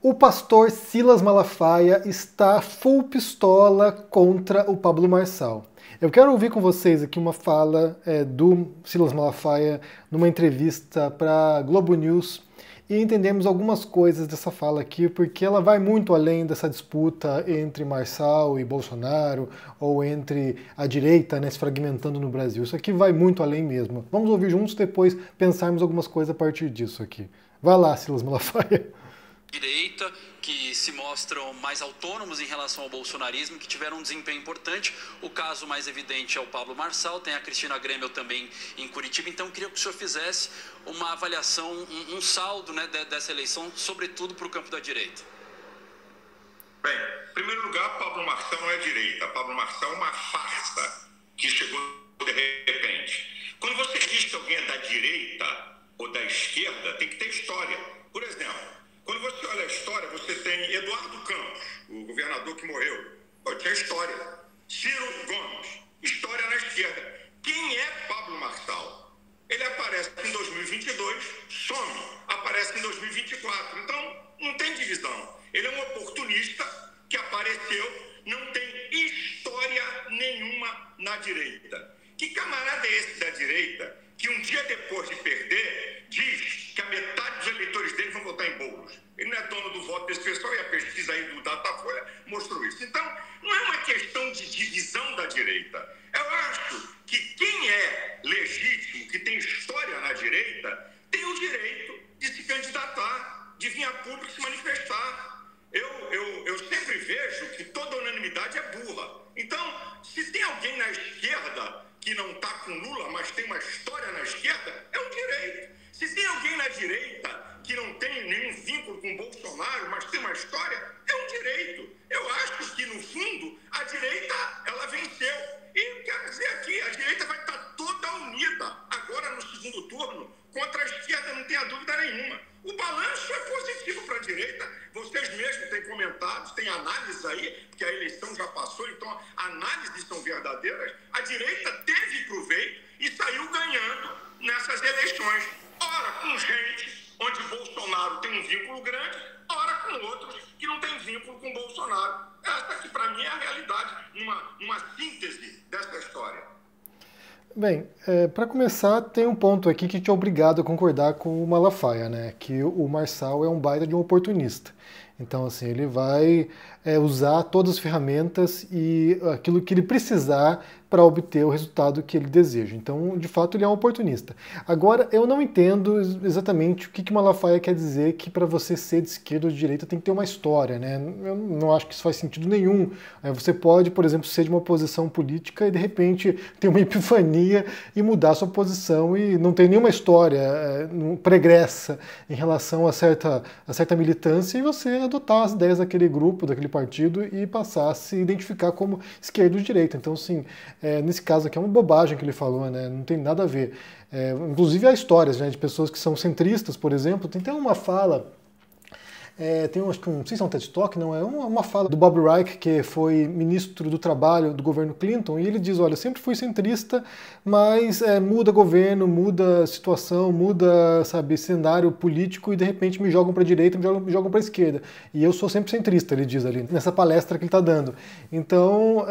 O pastor Silas Malafaia está full pistola contra o Pablo Marçal. Eu quero ouvir com vocês aqui uma fala do Silas Malafaia numa entrevista para Globo News e entendemos algumas coisas dessa fala aqui, porque ela vai muito além dessa disputa entre Marçal e Bolsonaro ou entre a direita, né, se fragmentando no Brasil. Isso aqui vai muito além mesmo. Vamos ouvir juntos, depois pensarmos algumas coisas a partir disso aqui. Vai lá, Silas Malafaia. Direita, que se mostram mais autônomos em relação ao bolsonarismo, que tiveram um desempenho importante. O caso mais evidente é o Pablo Marçal, tem a Cristina Grêmio também em Curitiba. Então, eu queria que o senhor fizesse uma avaliação, um saldo, né, dessa eleição, sobretudo para o campo da direita. Bem, em primeiro lugar, Pablo Marçal não é direita. Pablo Marçal é uma farsa que chegou de repente. Quando você diz que alguém é da direita ou da esquerda, tem que ter história. Por exemplo, quando você olha a história, você tem Eduardo Campos, o governador que morreu. Tinha história. Ciro Gomes, história na esquerda. Quem é Pablo Marçal? Ele aparece em 2022, some, aparece em 2024. Então, não tem divisão. Ele é um oportunista que apareceu, não tem história nenhuma na direita. Que camarada é esse da direita que um dia depois de perder, diz que a metade dos eleitores dele vão votar em Boulos? Ele não é dono do voto desse pessoal e a pesquisa aí do Datafolha mostrou isso. Então, não é uma questão de divisão da direita. Eu acho que quem é legítimo, que tem história na direita, tem o direito de se candidatar, de vir a público se manifestar. Eu sempre vejo que toda unanimidade é burra. Então, se tem alguém na esquerda que não está com Lula, mas tem uma história na esquerda, é um direito. Se tem alguém na direita que não tem nenhum vínculo com Bolsonaro, mas tem uma história, é um direito. Eu acho que, no fundo, a direita, ela venceu. E quero dizer aqui, a direita vai estar toda unida agora no segundo turno contra a esquerda, não tenha dúvida nenhuma. O balanço é positivo para a direita. Vocês mesmos têm comentado, têm análises aí, porque a eleição já passou, então análises são verdadeiras. A direita teve proveito e saiu ganhando nessas eleições. Ora com gente onde Bolsonaro tem um vínculo grande, ora com outros que não tem vínculo com Bolsonaro. Essa aqui, para mim, é a realidade, uma síntese dessa história. Bem, para começar, tem um ponto aqui que te é obrigado a concordar com o Malafaia, né? Que o Marçal é um baita de um oportunista. Então, assim, ele vai usar todas as ferramentas e aquilo que ele precisar para obter o resultado que ele deseja. Então, de fato, ele é um oportunista. Agora, eu não entendo exatamente o que Malafaia quer dizer que para você ser de esquerda ou de direita tem que ter uma história, né? Eu não acho que isso faz sentido nenhum. Você pode, por exemplo, ser de uma posição política e, de repente, ter uma epifania e mudar sua posição e não ter nenhuma história pregressa em relação a certa militância e você adotar as ideias daquele grupo, daquele partido e passar a se identificar como esquerda ou direita. Então, assim, nesse caso aqui é uma bobagem que ele falou, né? Não tem nada a ver. Inclusive há histórias, né, de pessoas que são centristas, por exemplo. Tem até uma fala, acho que não sei se é um TED Talk, não, é uma fala do Bob Reich, que foi ministro do Trabalho do governo Clinton, e ele diz, olha, sempre fui centrista, mas muda governo, muda situação, muda, sabe, cenário político, e de repente me jogam para a direita, me jogam para a esquerda. E eu sou sempre centrista, ele diz ali, nessa palestra que ele está dando. Então,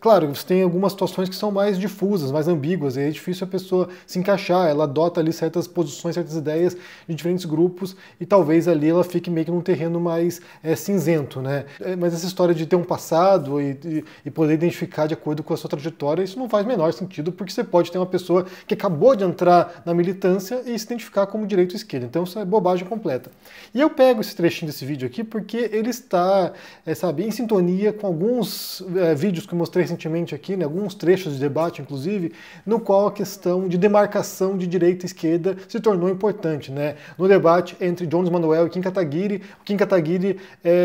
claro, você tem algumas situações que são mais difusas, mais ambíguas, e é difícil a pessoa se encaixar, ela adota ali certas posições, certas ideias de diferentes grupos, e talvez ali ela fique meio que num terreno mais cinzento, né? Mas essa história de ter um passado e poder identificar de acordo com a sua trajetória, isso não faz o menor sentido, porque você pode ter uma pessoa que acabou de entrar na militância e se identificar como direita ou esquerda. Então isso é bobagem completa. E eu pego esse trechinho desse vídeo aqui porque ele está, sabe, em sintonia com alguns vídeos que eu mostrei recentemente aqui, né, alguns trechos de debate, inclusive, no qual a questão de demarcação de direita e esquerda se tornou importante, né? No debate entre Jones Manuel e Kim Kataguiri, o Kim Kataguiri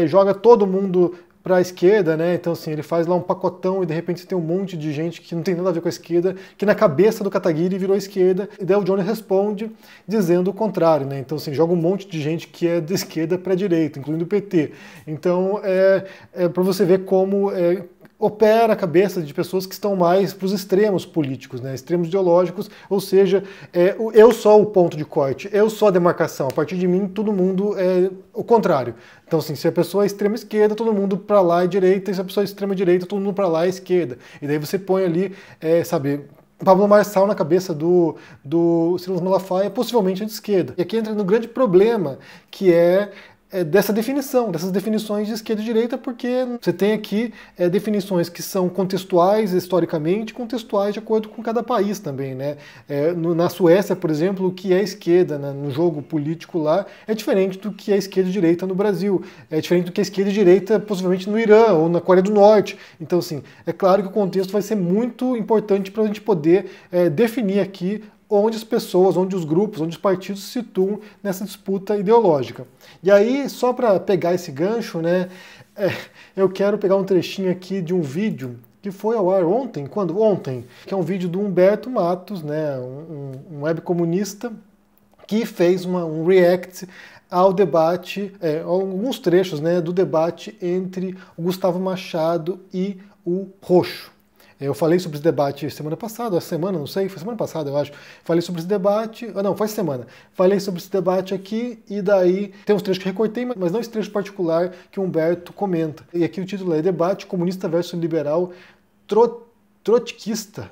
joga todo mundo para a esquerda, né? Então, assim, ele faz lá um pacotão e de repente você tem um monte de gente que não tem nada a ver com a esquerda, que na cabeça do Kataguiri virou esquerda, e daí o Jones responde dizendo o contrário, né? Então, assim, joga um monte de gente que é da esquerda para a direita, incluindo o PT. Então, para você ver como opera a cabeça de pessoas que estão mais para os extremos políticos, né? Extremos ideológicos, ou seja, eu sou o ponto de corte, eu sou a demarcação, a partir de mim todo mundo é o contrário. Então, assim, se a pessoa é extrema esquerda, todo mundo para lá é direita, e se a pessoa é extrema direita, todo mundo para lá é esquerda. E daí você põe ali, sabe, Pablo Marçal na cabeça do Silas Malafaia, possivelmente é de esquerda. E aqui entra no grande problema, que é dessa definição, dessas definições de esquerda e direita, porque você tem aqui definições que são contextuais historicamente, contextuais de acordo com cada país também, né? Na Suécia, por exemplo, o que é esquerda, né, no jogo político lá é diferente do que é esquerda e direita no Brasil, é diferente do que é esquerda e direita possivelmente no Irã ou na Coreia do Norte. Então, assim, é claro que o contexto vai ser muito importante para a gente poder definir aqui onde as pessoas, onde os grupos, onde os partidos se situam nessa disputa ideológica. E aí, só para pegar esse gancho, né, eu quero pegar um trechinho aqui de um vídeo que foi ao ar ontem, ontem, que é um vídeo do Humberto Matos, né, um web comunista, que fez um react ao debate, alguns trechos, né, do debate entre o Gustavo Machado e o Rocho. Eu falei sobre esse debate semana passada, não sei, foi semana passada, eu acho. Falei sobre esse debate, não, foi semana. Falei sobre esse debate aqui, e daí tem uns trechos que recortei, mas não esse trecho particular que o Humberto comenta. E aqui o título é Debate Comunista versus Liberal Trotskista,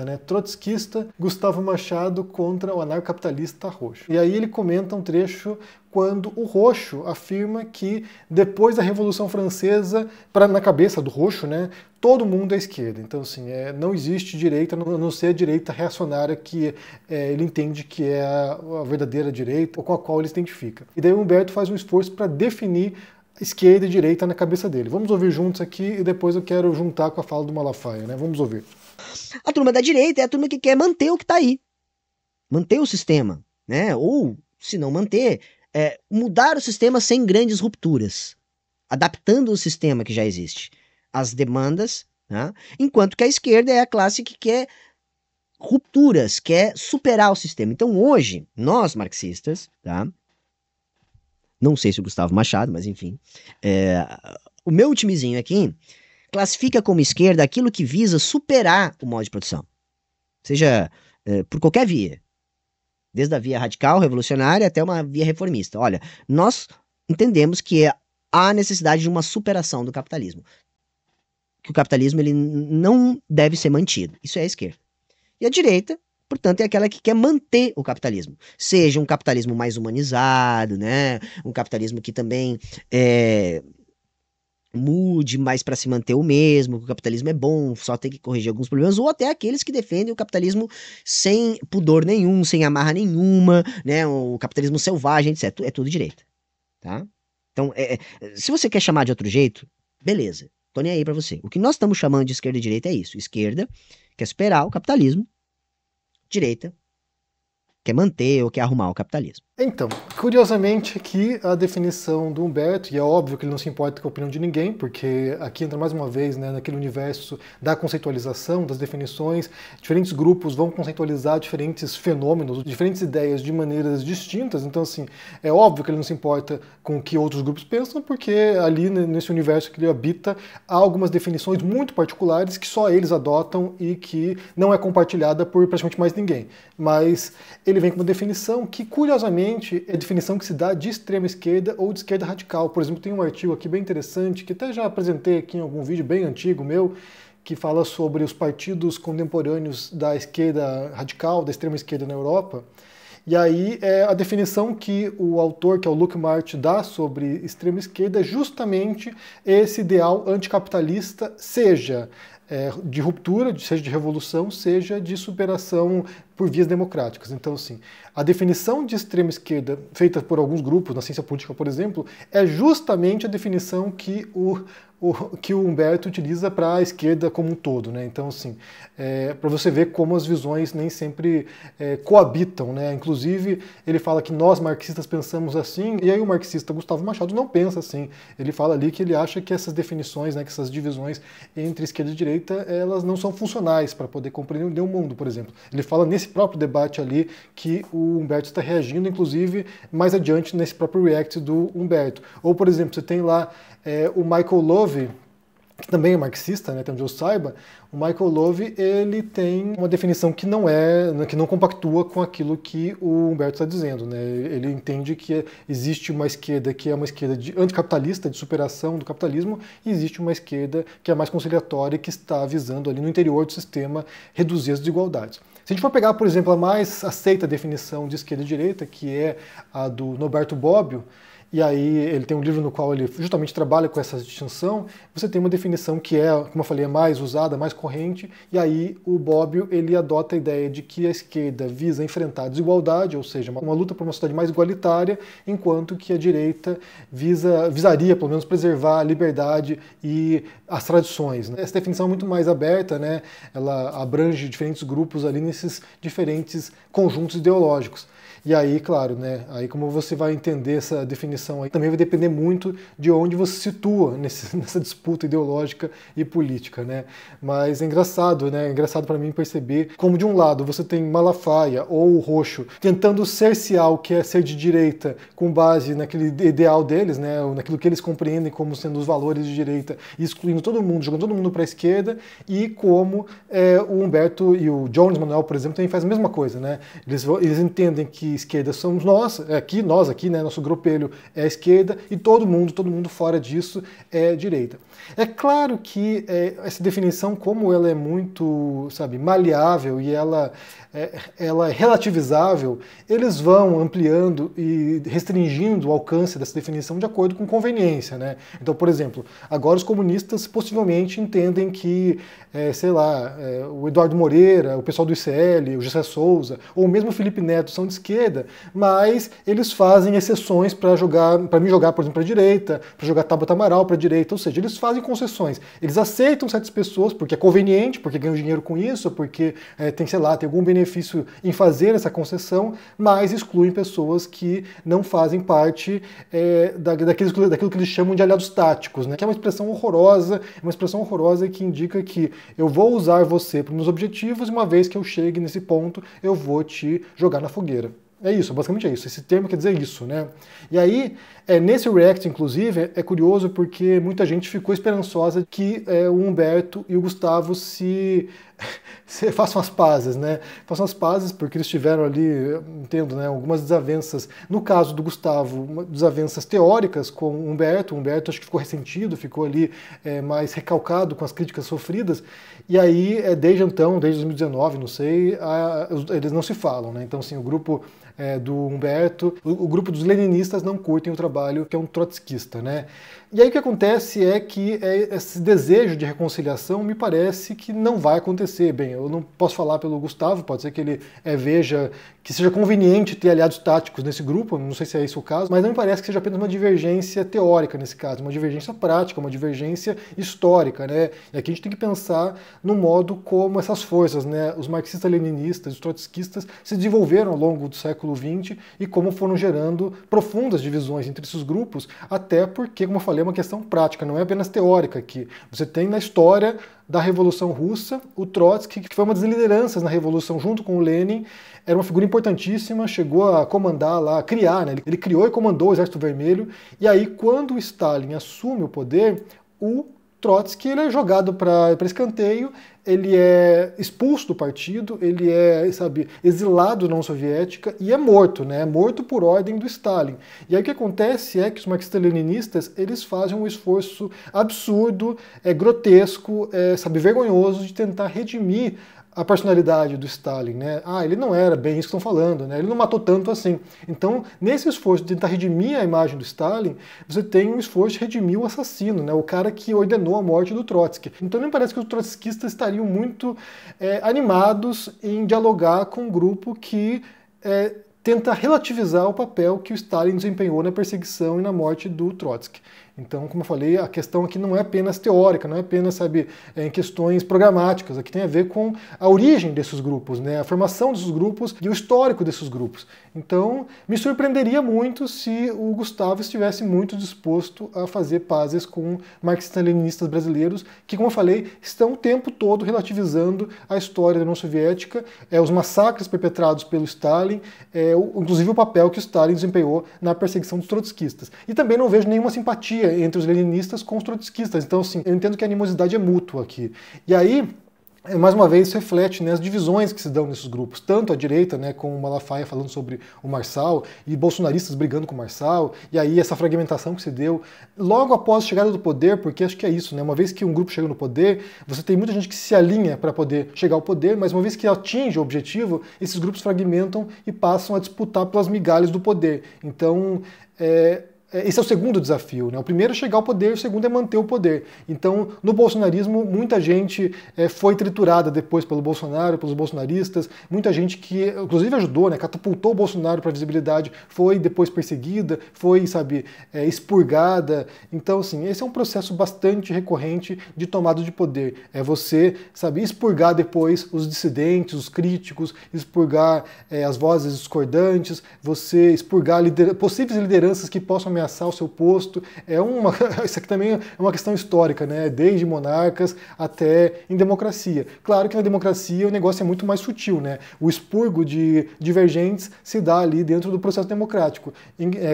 né? Trotskista, Gustavo Machado contra o anarcocapitalista Rocho. E aí ele comenta um trecho quando o Rocho afirma que depois da Revolução Francesa, na cabeça do Rocho, né, todo mundo é esquerda. Então, assim, não existe direita, a não ser a direita reacionária que ele entende que é a verdadeira direita, ou com a qual ele se identifica. E daí o Humberto faz um esforço para definir esquerda e direita na cabeça dele. Vamos ouvir juntos aqui e depois eu quero juntar com a fala do Malafaia, né? Vamos ouvir. A turma da direita é a turma que quer manter o que está aí. Manter o sistema, né? Ou, se não manter, mudar o sistema sem grandes rupturas. Adaptando o sistema que já existe às demandas, né? Enquanto que a esquerda é a classe que quer rupturas, quer superar o sistema. Então hoje, nós marxistas, tá? Não sei se o Gustavo Machado, mas enfim. O meu timezinho aqui classifica como esquerda aquilo que visa superar o modo de produção. Seja por qualquer via. Desde a via radical, revolucionária, até uma via reformista. Olha, nós entendemos que há necessidade de uma superação do capitalismo. Que o capitalismo ele não deve ser mantido. Isso é a esquerda. E a direita, portanto, é aquela que quer manter o capitalismo. Seja um capitalismo mais humanizado, né? Um capitalismo que também mude mais para se manter o mesmo, que o capitalismo é bom, só tem que corrigir alguns problemas, ou até aqueles que defendem o capitalismo sem pudor nenhum, sem amarra nenhuma, né? O capitalismo selvagem, etc. É tudo direita, tá? Então, se você quer chamar de outro jeito, beleza, tô nem aí pra você. O que nós estamos chamando de esquerda e direita é isso. Esquerda quer superar o capitalismo, direita quer manter ou quer arrumar o capitalismo. Então, curiosamente aqui a definição do Humberto, e é óbvio que ele não se importa com a opinião de ninguém, porque aqui entra mais uma vez, né, naquele universo da conceitualização, das definições, diferentes grupos vão conceitualizar diferentes fenômenos, diferentes ideias de maneiras distintas, então assim, é óbvio que ele não se importa com o que outros grupos pensam, porque ali nesse universo que ele habita, há algumas definições muito particulares que só eles adotam e que não é compartilhada por praticamente mais ninguém. Mas ele vem com uma definição que, curiosamente, é a definição que se dá de extrema esquerda ou de esquerda radical. Por exemplo, tem um artigo aqui bem interessante, que até já apresentei aqui em algum vídeo bem antigo meu, que fala sobre os partidos contemporâneos da esquerda radical, da extrema esquerda na Europa. E aí a definição que o autor, que é o Luke March, dá sobre extrema esquerda é justamente esse ideal anticapitalista, seja de ruptura, seja de revolução, seja de superação por vias democráticas. Então, assim, a definição de extrema esquerda, feita por alguns grupos, na ciência política, por exemplo, é justamente a definição que o Humberto utiliza para a esquerda como um todo, né? Então, assim, para você ver como as visões nem sempre coabitam, né? Inclusive, ele fala que nós marxistas pensamos assim, e aí o marxista Gustavo Machado não pensa assim. Ele fala ali que ele acha que essas definições, né, que essas divisões entre esquerda e direita, elas não são funcionais para poder compreender o mundo, por exemplo. Ele fala nesse próprio debate ali que o Humberto está reagindo, inclusive, mais adiante nesse próprio react do Humberto. Ou, por exemplo, você tem lá o Michael Love, que também é marxista, né, até onde eu saiba, o Michael Love ele tem uma definição que não compactua com aquilo que o Humberto está dizendo, né? Ele entende que existe uma esquerda que é uma esquerda anticapitalista, de superação do capitalismo, e existe uma esquerda que é mais conciliatória e que está visando ali no interior do sistema reduzir as desigualdades. Se a gente for pegar, por exemplo, a mais aceita definição de esquerda e direita, que é a do Norberto Bobbio, e aí ele tem um livro no qual ele justamente trabalha com essa distinção, você tem uma definição que é, como eu falei, é mais usada, mais corrente, e aí o Bobbio ele adota a ideia de que a esquerda visa enfrentar a desigualdade, ou seja, uma luta por uma sociedade mais igualitária, enquanto que a direita visaria, pelo menos, preservar a liberdade e as tradições, né? Essa definição é muito mais aberta, né? Ela abrange diferentes grupos ali nesses diferentes conjuntos ideológicos. E aí, claro, né, aí como você vai entender essa definição aí, também vai depender muito de onde você se situa nessa disputa ideológica e política, né? Mas é engraçado, né? É engraçado para mim perceber como de um lado você tem Malafaia ou o Roxo tentando cercear o que é ser de direita com base naquele ideal deles, né? Naquilo que eles compreendem como sendo os valores de direita, e excluindo todo mundo, jogando todo mundo para a esquerda, e como o Humberto e o Jones Manuel, por exemplo, também faz a mesma coisa, né? Eles entendem que esquerda somos nós aqui, né, nosso grupelho é a esquerda, e todo mundo fora disso é direita. É claro que essa definição, como ela é muito, sabe, maleável e ela é relativizável, eles vão ampliando e restringindo o alcance dessa definição de acordo com conveniência, né? Então, por exemplo, agora os comunistas possivelmente entendem que, o Eduardo Moreira, o pessoal do ICL, o Gessé Souza, ou mesmo o Felipe Neto são de esquerda, mas eles fazem exceções para me jogar, por exemplo, para a direita, para jogar Tabata Amaral para a direita, ou seja, eles fazem concessões. Eles aceitam certas pessoas porque é conveniente, porque ganham dinheiro com isso, porque tem algum benefício em fazer essa concessão, mas excluem pessoas que não fazem parte daquilo que eles chamam de aliados táticos, né? Que é uma expressão horrorosa que indica que eu vou usar você para os meus objetivos e uma vez que eu chegue nesse ponto, eu vou te jogar na fogueira. É isso, basicamente é isso. Esse termo quer dizer isso, né? E aí, nesse React, inclusive, é curioso porque muita gente ficou esperançosa que o Humberto e o Gustavo se façam as pazes, né? Façam as pazes porque eles tiveram ali, entendo, né, algumas desavenças. No caso do Gustavo, desavenças teóricas com o Humberto. O Humberto acho que ficou ressentido, ficou ali mais recalcado com as críticas sofridas. E aí, desde então, desde 2019, não sei, eles não se falam, né? Então, assim, o grupo do Humberto, o grupo dos leninistas não curtem o trabalho que é um trotskista, né? E aí o que acontece é que esse desejo de reconciliação me parece que não vai acontecer. Bem, eu não posso falar pelo Gustavo, pode ser que ele veja que seja conveniente ter aliados táticos nesse grupo, não sei se é esse o caso, mas não me parece que seja apenas uma divergência teórica nesse caso, uma divergência prática, uma divergência histórica, né? E aqui a gente tem que pensar no modo como essas forças, né, os marxistas-leninistas, os trotskistas, se desenvolveram ao longo do século XX e como foram gerando profundas divisões entre esses grupos, até porque, como eu falei, é uma questão prática, não é apenas teórica aqui. Você tem na história da Revolução Russa o Trotsky, que foi uma das lideranças na Revolução junto com o Lenin, era uma figura importantíssima, chegou a comandar lá, criar, né? Ele criou e comandou o Exército Vermelho, e aí quando o Stalin assume o poder, o Trotsky ele é jogado para escanteio, ele é expulso do partido, ele é, exilado na União Soviética e é morto, né? Morto por ordem do Stalin. E aí o que acontece é que os marxistas-leninistas, eles fazem um esforço absurdo, grotesco, vergonhoso de tentar redimir a personalidade do Stalin, né? Ele não era bem isso que estão falando, né? Ele não matou tanto assim. Então, nesse esforço de tentar redimir a imagem do Stalin, você tem um esforço de redimir o assassino, né? O cara que ordenou a morte do Trotsky. Então, me parece que os trotskistas estariam muito animados em dialogar com um grupo que tenta relativizar o papel que o Stalin desempenhou na perseguição e na morte do Trotsky. Então, como eu falei, a questão aqui não é apenas teórica, não é apenas, em questões programáticas, aqui tem a ver com a origem desses grupos, né, a formação desses grupos e o histórico desses grupos. Então, me surpreenderia muito se o Gustavo estivesse muito disposto a fazer pazes com marxistas-leninistas brasileiros, que, como eu falei, estão o tempo todo relativizando a história da União Soviética, os massacres perpetrados pelo Stalin, inclusive o papel que o Stalin desempenhou na perseguição dos trotskistas. E também não vejo nenhuma simpatia antipatia entre os leninistas com os trotskistas. Então, assim, eu entendo que a animosidade é mútua aqui. E aí, mais uma vez, reflete, né, as divisões que se dão nesses grupos, tanto a direita, né, com o Malafaia falando sobre o Marçal, e bolsonaristas brigando com o Marçal, e aí essa fragmentação que se deu logo após a chegada do poder, porque acho que é isso, né, uma vez que um grupo chega no poder, você tem muita gente que se alinha para poder chegar ao poder, mas uma vez que atinge o objetivo, esses grupos fragmentam e passam a disputar pelas migalhas do poder. Então, esse é o segundo desafio, né? O primeiro é chegar ao poder, o segundo é manter o poder. Então, no bolsonarismo, muita gente foi triturada depois pelo Bolsonaro, pelos bolsonaristas, muita gente que, inclusive, ajudou, né? Catapultou o Bolsonaro para a visibilidade, foi depois perseguida, foi, sabe, expurgada. Então, assim, esse é um processo bastante recorrente de tomada de poder. É você, sabe, expurgar depois os dissidentes, os críticos, expurgar as vozes discordantes, você expurgar possíveis lideranças que possam ameaçar o seu posto. Isso aqui também é uma questão histórica, né? Desde monarcas até em democracia. Claro que na democracia o negócio é muito mais sutil, né? O expurgo de divergentes se dá ali dentro do processo democrático.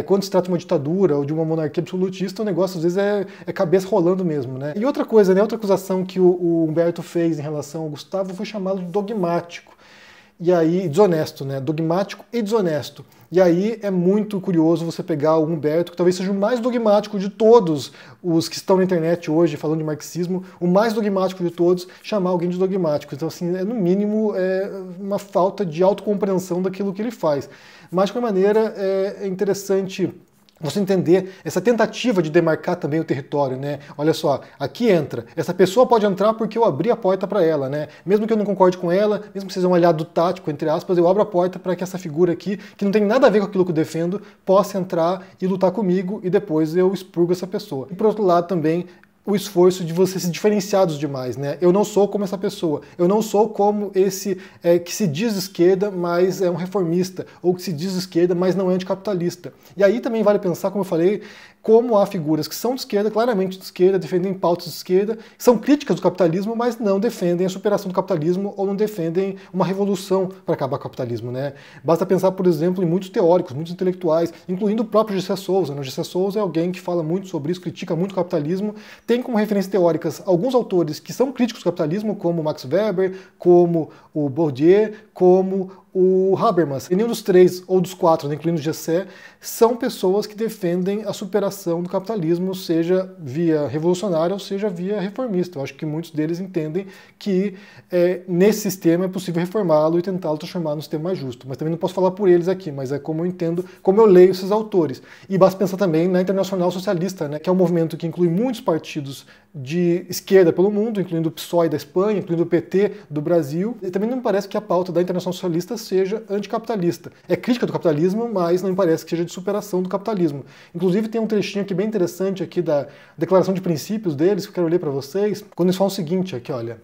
Quando se trata de uma ditadura ou de uma monarquia absolutista, o negócio às vezes é cabeça rolando mesmo, né? E outra coisa, né? Outra acusação que o Humberto fez em relação ao Gustavo foi chamado de dogmático. E aí, desonesto, né? Dogmático e desonesto. E aí é muito curioso você pegar o Humberto, que talvez seja o mais dogmático de todos os que estão na internet hoje falando de marxismo, o mais dogmático de todos, chamar alguém de dogmático. Então, assim, no mínimo, é uma falta de autocompreensão daquilo que ele faz. Mas, de qualquer maneira, é interessante você entender essa tentativa de demarcar também o território, né? Olha só, aqui entra. Essa pessoa pode entrar porque eu abri a porta para ela, né? Mesmo que eu não concorde com ela, mesmo que seja um aliado tático, entre aspas, eu abro a porta para que essa figura aqui, que não tem nada a ver com aquilo que eu defendo, possa entrar e lutar comigo e depois eu expurgo essa pessoa. E por outro lado também, o esforço de você se diferenciar dos demais, né? Eu não sou como essa pessoa, eu não sou como esse que se diz esquerda, mas é um reformista, ou que se diz esquerda, mas não é anticapitalista. E aí também vale pensar, como eu falei, como há figuras que são de esquerda, claramente de esquerda, defendem pautas de esquerda, são críticas do capitalismo, mas não defendem a superação do capitalismo ou não defendem uma revolução para acabar com o capitalismo, né? Basta pensar, por exemplo, em muitos teóricos, muitos intelectuais, incluindo o próprio Gessé Souza, né? O Gessé Souza é alguém que fala muito sobre isso, critica muito o capitalismo, tem como referências teóricas alguns autores que são críticos do capitalismo, como Max Weber, como o Bourdieu, como o Habermas. E nenhum dos três, ou dos quatro, né, incluindo o Gessé, são pessoas que defendem a superação do capitalismo, seja via revolucionária ou seja via reformista. Eu acho que muitos deles entendem que nesse sistema é possível reformá-lo e tentá-lo transformar num sistema mais justo. Mas também não posso falar por eles aqui, mas é como eu entendo, como eu leio esses autores. E basta pensar também na Internacional Socialista, né, que é um movimento que inclui muitos partidos de esquerda pelo mundo, incluindo o PSOE da Espanha, incluindo o PT do Brasil. E também não me parece que a pauta da Internacional Socialista seja anticapitalista. É crítica do capitalismo, mas não me parece que seja de superação do capitalismo. Inclusive tem um trechinho aqui bem interessante aqui da declaração de princípios deles, que eu quero ler para vocês, quando eles falam o seguinte aqui, olha: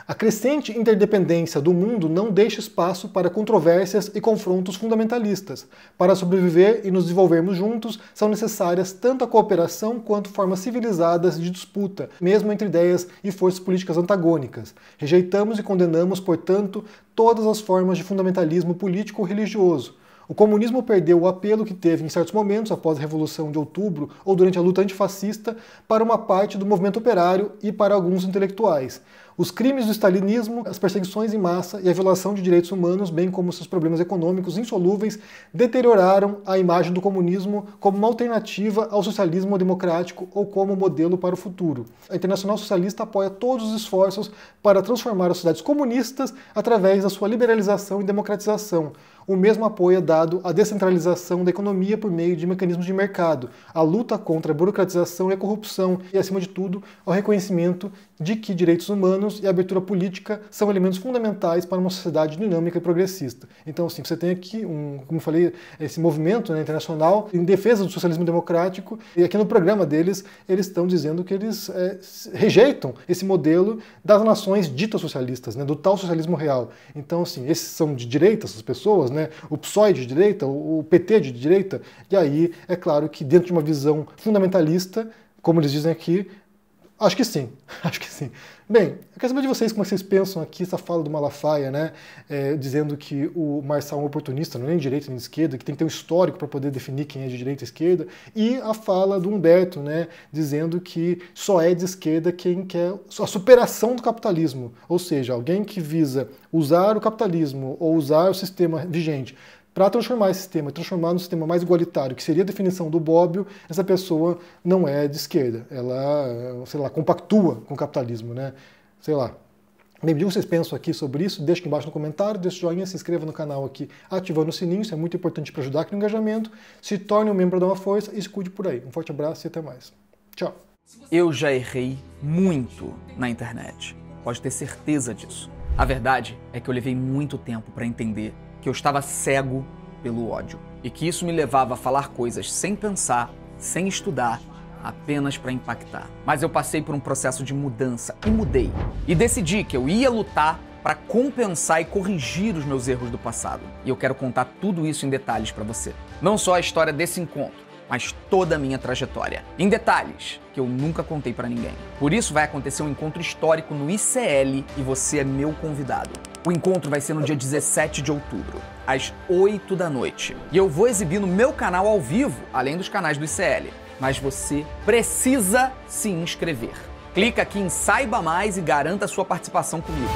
a crescente interdependência do mundo não deixa espaço para controvérsias e confrontos fundamentalistas. Para sobreviver e nos desenvolvermos juntos, são necessárias tanto a cooperação quanto formas civilizadas de disputa, mesmo entre ideias e forças políticas antagônicas. Rejeitamos e condenamos, portanto, todas as formas de fundamentalismo político ou religioso. O comunismo perdeu o apelo que teve em certos momentos, após a Revolução de Outubro ou durante a luta antifascista, para uma parte do movimento operário e para alguns intelectuais. Os crimes do stalinismo, as perseguições em massa e a violação de direitos humanos, bem como seus problemas econômicos insolúveis, deterioraram a imagem do comunismo como uma alternativa ao socialismo democrático ou como modelo para o futuro. A Internacional Socialista apoia todos os esforços para transformar as sociedades comunistas através da sua liberalização e democratização. O mesmo apoio é dado à descentralização da economia por meio de mecanismos de mercado, à luta contra a burocratização e a corrupção e, acima de tudo, ao reconhecimento de que direitos humanos e a abertura política são elementos fundamentais para uma sociedade dinâmica e progressista. Então, assim, você tem aqui, como eu falei, esse movimento, né, internacional em defesa do socialismo democrático, e aqui no programa deles, eles estão dizendo que eles rejeitam esse modelo das nações ditas socialistas, né, do tal socialismo real. Então, assim, esses são de direita, essas pessoas, né, o PSOE de direita, o PT de direita, e aí é claro que dentro de uma visão fundamentalista, como eles dizem aqui, Acho que sim, acho que sim. Bem, eu quero saber de vocês como vocês pensam aqui essa fala do Malafaia, né, dizendo que o Marçal é um oportunista, não é nem de direita nem de esquerda, que tem que ter um histórico para poder definir quem é de direita e esquerda, e a fala do Humberto, né, dizendo que só é de esquerda quem quer a superação do capitalismo, ou seja, alguém que visa usar o capitalismo ou usar o sistema vigente para transformar esse sistema, transformar num sistema mais igualitário, que seria a definição do Bobbio, essa pessoa não é de esquerda. Ela, sei lá, compactua com o capitalismo, né? Sei lá. Bem, diga o que vocês pensam aqui sobre isso, deixa aqui embaixo no comentário, deixa o joinha, se inscreva no canal aqui, ativando o sininho, isso é muito importante para ajudar aqui no engajamento. Se torne um membro, dá uma força e se cuide por aí. Um forte abraço e até mais. Tchau. Eu já errei muito na internet, pode ter certeza disso. A verdade é que eu levei muito tempo para entender que eu estava cego pelo ódio e que isso me levava a falar coisas sem pensar, sem estudar, apenas para impactar. Mas eu passei por um processo de mudança e mudei. E decidi que eu ia lutar para compensar e corrigir os meus erros do passado. E eu quero contar tudo isso em detalhes para você. Não só a história desse encontro, mas toda a minha trajetória. Em detalhes que eu nunca contei para ninguém. Por isso vai acontecer um encontro histórico no ICL e você é meu convidado. O encontro vai ser no dia 17 de outubro, às 8 da noite. E eu vou exibir no meu canal ao vivo, além dos canais do ICL. Mas você precisa se inscrever. Clica aqui em Saiba Mais e garanta a sua participação comigo.